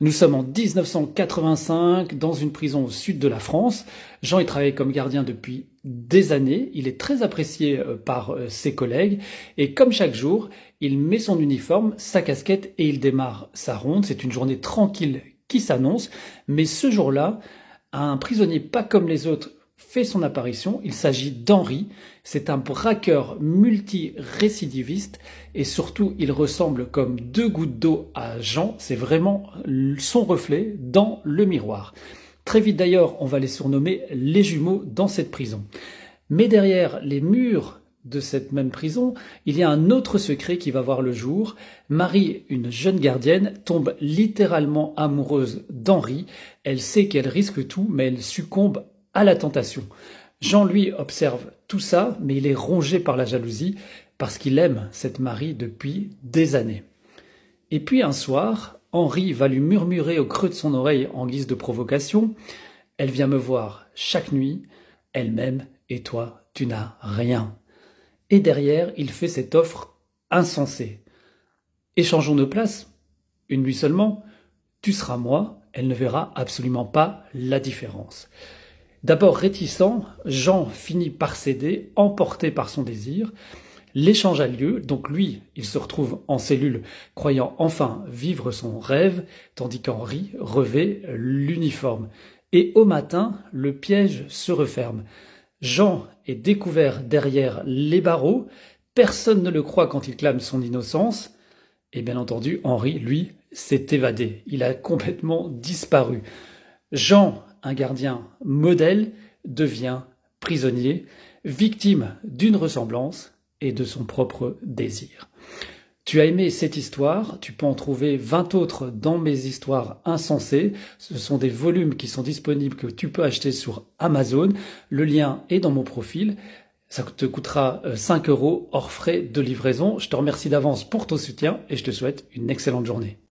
Nous sommes en 1985 dans une prison au sud de la France. Jean y travaille comme gardien depuis des années. Il est très apprécié par ses collègues. Et comme chaque jour, il met son uniforme, sa casquette et il démarre sa ronde. C'est une journée tranquille qui s'annonce. Mais ce jour-là, un prisonnier pas comme les autres fait son apparition. Il s'agit d'Henri. C'est un braqueur multirécidiviste et surtout il ressemble comme deux gouttes d'eau à Jean. C'est vraiment son reflet dans le miroir. Très vite d'ailleurs, on va les surnommer les jumeaux dans cette prison. Mais derrière les murs de cette même prison, il y a un autre secret qui va voir le jour. Marie, une jeune gardienne, tombe littéralement amoureuse d'Henri. Elle sait qu'elle risque tout, mais elle succombe à la tentation. Jean, lui, observe tout ça, mais il est rongé par la jalousie parce qu'il aime cette Marie depuis des années. Et puis un soir, Henri va lui murmurer au creux de son oreille en guise de provocation « Elle vient me voir chaque nuit, elle m'aime et toi, tu n'as rien. » Et derrière, il fait cette offre insensée. « Échangeons nos places, une nuit seulement, tu seras moi, elle ne verra absolument pas la différence. » D'abord réticent, Jean finit par céder, emporté par son désir. L'échange a lieu, donc lui, il se retrouve en cellule, croyant enfin vivre son rêve, tandis qu'Henri revêt l'uniforme. Et au matin, le piège se referme. Jean est découvert derrière les barreaux, personne ne le croit quand il clame son innocence, et bien entendu, Henri, lui, s'est évadé. Il a complètement disparu. Jean, un gardien modèle, devient prisonnier, victime d'une ressemblance et de son propre désir. Tu as aimé cette histoire, tu peux en trouver 20 autres dans mes histoires insensées. Ce sont des volumes qui sont disponibles que tu peux acheter sur Amazon. Le lien est dans mon profil. Ça te coûtera 5 € hors frais de livraison. Je te remercie d'avance pour ton soutien et je te souhaite une excellente journée.